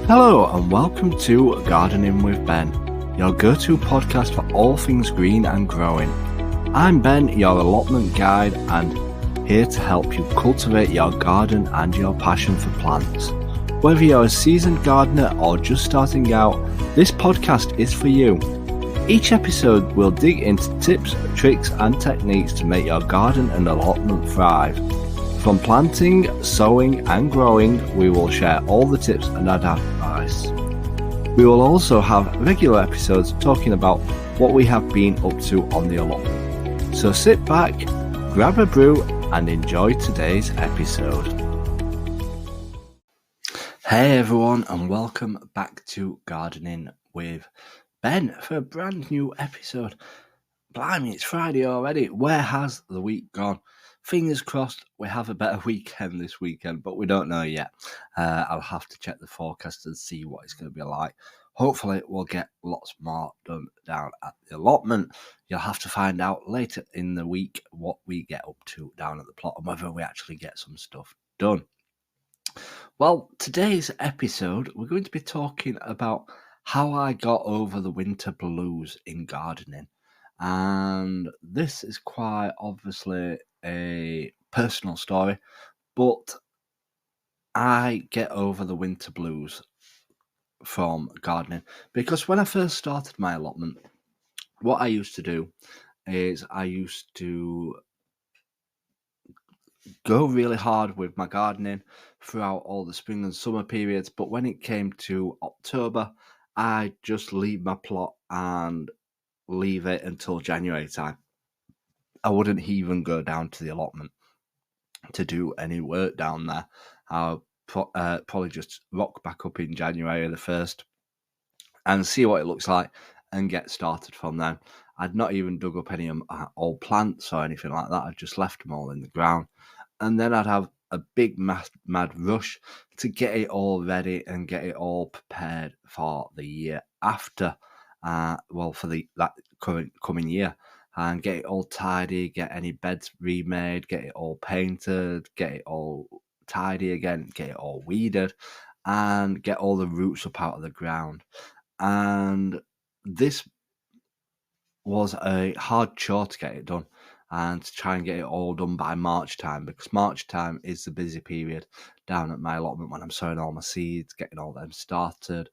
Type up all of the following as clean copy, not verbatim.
Hello and welcome to Gardening with Ben, your go-to podcast for all things green and growing. I'm Ben, your allotment guide, and here to help you cultivate your garden and your passion for plants. Whether you're a seasoned gardener or just starting out, this podcast is for you. Each episode will dig into tips, tricks and techniques to make your garden and allotment thrive. From planting, sowing and growing, we will share all the tips and advice. We will also have regular episodes talking about what we have been up to on the allotment. So sit back, grab a brew and enjoy today's episode. Hey everyone and welcome back to Gardening with Ben for a brand new episode. Blimey, it's Friday already. Where has the week gone? Fingers crossed we have a better weekend this weekend, but we don't know yet. I'll have to check the forecast and see what it's going to be like. Hopefully we'll get lots more done down at the allotment. You'll have to find out later in the week what we get up to down at the plot and whether we actually get some stuff done. Well, today's episode, we're going to be talking about how I got over the winter blues in gardening. And this is quite obviously a personal story, but I get over the winter blues from gardening because when I first started my allotment, what I used to do is I used to go really hard with my gardening throughout all the spring and summer periods, but when it came to October, I just leave my plot and leave it until January time. I wouldn't even go down to the allotment to do any work down there. I'll probably just rock back up in January the 1st and see what it looks like and get started from then. I'd not even dug up any old plants or anything like that. I'd just left them all in the ground. And then I'd have a big mad rush to get it all ready and get it all prepared for the year after, for that coming year. And get it all tidy, get any beds remade, get it all painted, get it all tidy again, get it all weeded, and get all the roots up out of the ground. And this was a hard chore to get it done and to try and get it all done by March time, because March time is the busy period down at my allotment when I'm sowing all my seeds, getting all them started,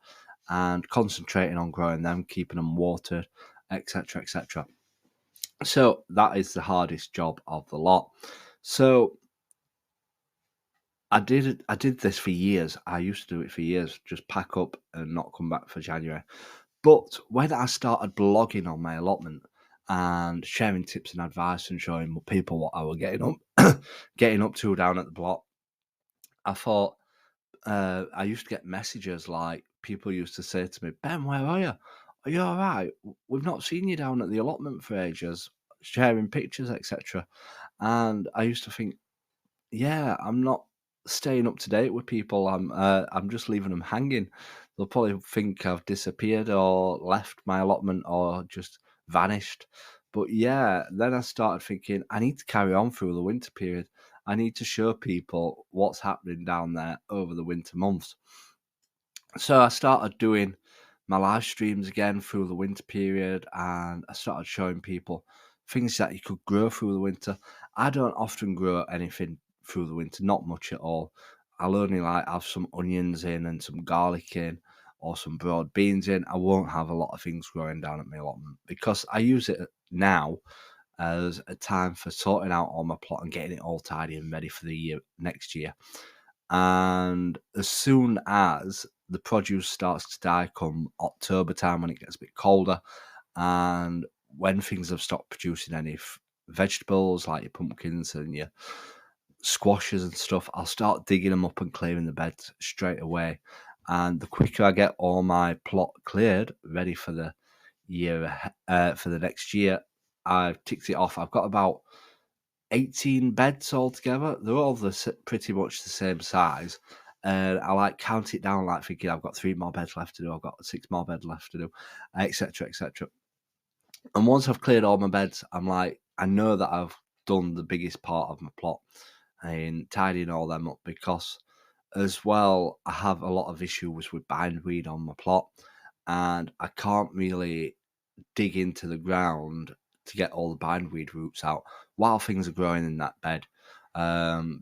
and concentrating on growing them, keeping them watered, etc., etc. So that is the hardest job of the lot. So I did this for years. I used to do it for years, just pack up and not come back for January. But when I started blogging on my allotment and sharing tips and advice and showing people what I was getting up to down at the block, I thought I used to get messages like people used to say to me, "Ben, where are you? Are you all right? We've not seen you down at the allotment for ages, sharing pictures, etc." And I used to think, yeah, I'm not staying up to date with people. I'm just leaving them hanging. They'll probably think I've disappeared or left my allotment or just vanished. But yeah, then I started thinking I need to carry on through the winter period. I need to show people what's happening down there over the winter months. So I started doing my live streams again through the winter period, and I started showing people things that you could grow through the winter. I don't often grow anything through the winter, not much at all. I'll only have some onions in and some garlic in or some broad beans in. I won't have a lot of things growing down at my allotment because I use it now as a time for sorting out all my plot and getting it all tidy and ready for the next year. And as soon as the produce starts to die come October time, when it gets a bit colder and when things have stopped producing any vegetables like your pumpkins and your squashes and stuff, I'll start digging them up and clearing the beds straight away. And the quicker I get all my plot cleared, ready for the year, for the next year, I've ticked it off. I've got about 18 beds altogether. They're all pretty much the same size. And I count it down, thinking I've got 3 more beds left to do. I've got 6 more beds left to do, etc., etc. And once I've cleared all my beds, I'm I know that I've done the biggest part of my plot and tidying all them up, because as well, I have a lot of issues with bindweed on my plot, and I can't really dig into the ground to get all the bindweed roots out while things are growing in that bed,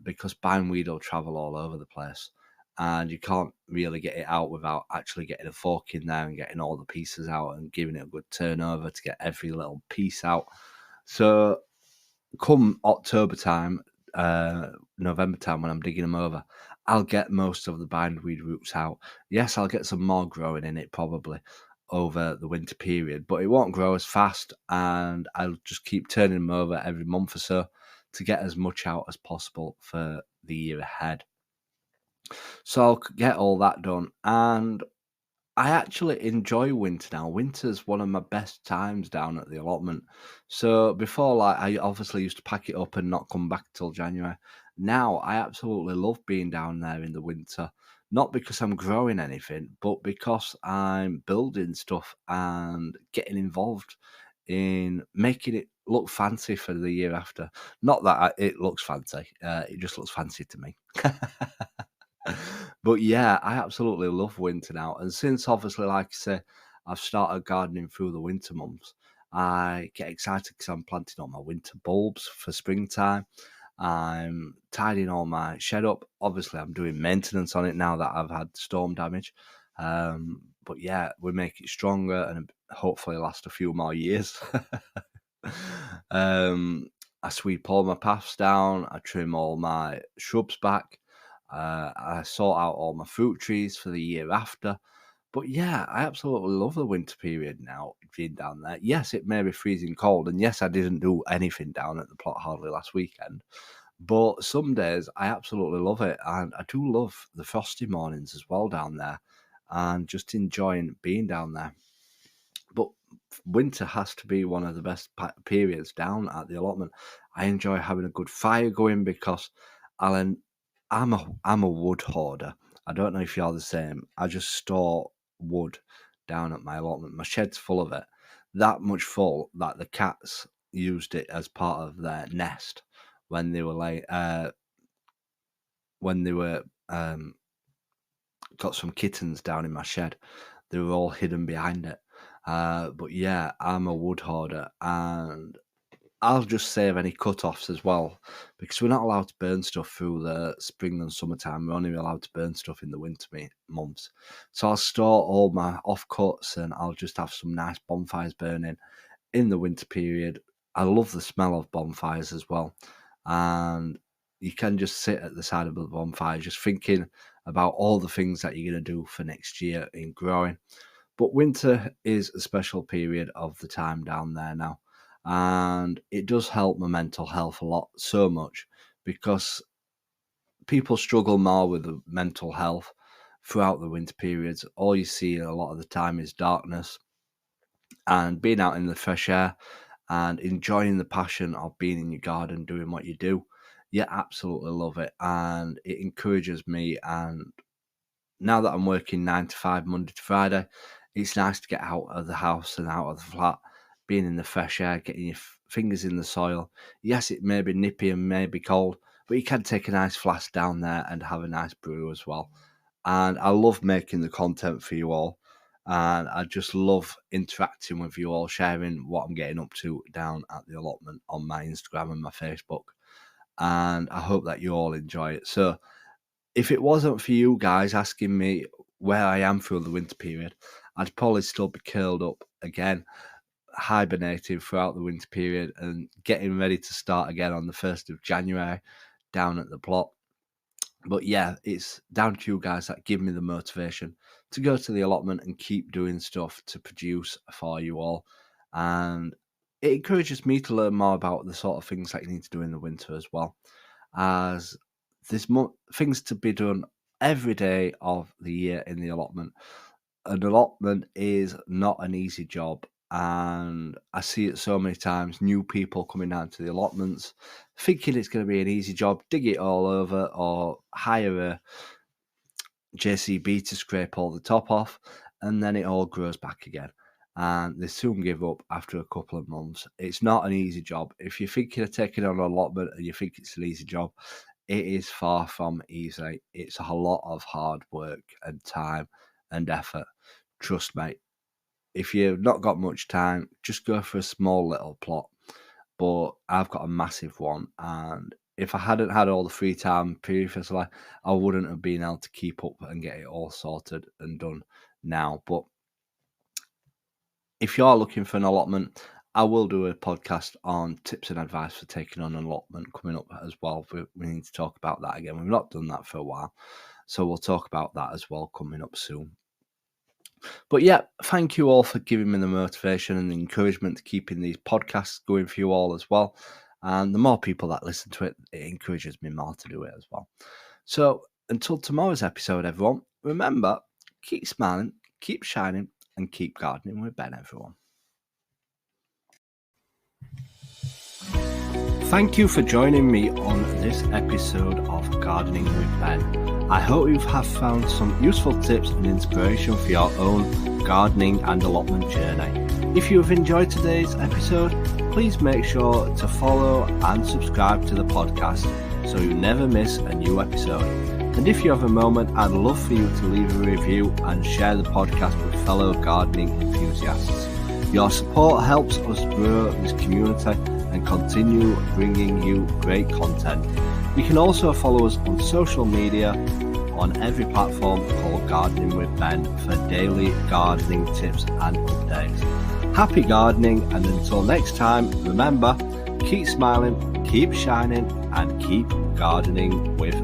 because bindweed will travel all over the place, and you can't really get it out without actually getting a fork in there and getting all the pieces out and giving it a good turnover to get every little piece out. So come October time, November time, when I'm digging them over, I'll get most of the bindweed roots out. Yes, I'll get some more growing in it probably over the winter period, but it won't grow as fast, and I'll just keep turning them over every month or so to get as much out as possible for the year ahead. So I'll get all that done, and I actually enjoy winter now. Winter's one of my best times down at the allotment. So before, like, I obviously used to pack it up and not come back till January. Now I absolutely love being down there in the winter. Not because I'm growing anything, but because I'm building stuff and getting involved in making it look fancy for the year after. Not that it looks fancy, it just looks fancy to me. But yeah, I absolutely love winter now. And since obviously, like I say, I've started gardening through the winter months, I get excited because I'm planting all my winter bulbs for springtime. I'm tidying all my shed up. Obviously, I'm doing maintenance on it now that I've had storm damage. But yeah, we make it stronger and hopefully last a few more years. um, I sweep all my paths down. I trim all my shrubs back. I sort out all my fruit trees for the year after. But yeah, I absolutely love the winter period now being down there. Yes, it may be freezing cold, and yes, I didn't do anything down at the plot hardly last weekend. But some days I absolutely love it, and I do love the frosty mornings as well down there, and just enjoying being down there. But winter has to be one of the best periods down at the allotment. I enjoy having a good fire going because Alan, I'm a wood hoarder. I don't know if you're the same. I just store wood down at my allotment. My shed's full of it, that much full that the cats used it as part of their nest when they were when they were got some kittens down in my shed. They were all hidden behind it. But yeah, I'm a wood hoarder, and I'll just save any cut-offs as well, because we're not allowed to burn stuff through the spring and summertime. We're only allowed to burn stuff in the winter months. So I'll store all my off-cuts, and I'll just have some nice bonfires burning in the winter period. I love the smell of bonfires as well. And you can just sit at the side of the bonfire just thinking about all the things that you're going to do for next year in growing. But winter is a special period of the time down there now. And it does help my mental health a lot, so much, because people struggle more with the mental health throughout the winter periods. All you see a lot of the time is darkness, and being out in the fresh air and enjoying the passion of being in your garden, doing what you do. Yeah, absolutely love it. And it encourages me. And now that I'm working 9 to 5, Monday to Friday, it's nice to get out of the house and out of the flat, being in the fresh air, getting your fingers in the soil. Yes, it may be nippy and may be cold, but you can take a nice flask down there and have a nice brew as well. And I love making the content for you all. And I just love interacting with you all, sharing what I'm getting up to down at the allotment on my Instagram and my Facebook. And I hope that you all enjoy it. So, if it wasn't for you guys asking me where I am through the winter period, I'd probably still be curled up again, hibernating throughout the winter period and getting ready to start again on the 1st of January down at the plot. But yeah, it's down to you guys that give me the motivation to go to the allotment and keep doing stuff to produce for you all. And it encourages me to learn more about the sort of things that you need to do in the winter as well, as there's more things to be done every day of the year in the allotment. An allotment is not an easy job, and I see it so many times. New people coming down to the allotments thinking it's going to be an easy job, dig it all over, or hire a JCB to scrape all the top off, and then it all grows back again. And they soon give up after a couple of months. It's not an easy job. If you're thinking of taking on an allotment and you think it's an easy job, it is far from easy. It's a lot of hard work and time and effort. Trust me, if you've not got much time, just go for a small little plot. But I've got a massive one, and if I hadn't had all the free time previously, I wouldn't have been able to keep up and get it all sorted and done now. But if you're looking for an allotment, I will do a podcast on tips and advice for taking on an allotment coming up as well. We need to talk about that again. We've not done that for a while, so we'll talk about that as well coming up soon. But yeah, thank you all for giving me the motivation and the encouragement to keeping these podcasts going for you all as well. And the more people that listen to it, it encourages me more to do it as well. So until tomorrow's episode, everyone, remember, keep smiling, keep shining, and keep gardening with Ben, everyone. Thank you for joining me on this episode of Gardening with Ben. I hope you have found some useful tips and inspiration for your own gardening and allotment journey. If you have enjoyed today's episode, please make sure to follow and subscribe to the podcast so you never miss a new episode. And if you have a moment, I'd love for you to leave a review and share the podcast with fellow gardening enthusiasts. Your support helps us grow this community and continue bringing you great content. You can also follow us on social media on every platform called Gardening with Ben for daily gardening tips and updates. Happy gardening, and until next time, remember, keep smiling, keep shining, and keep gardening with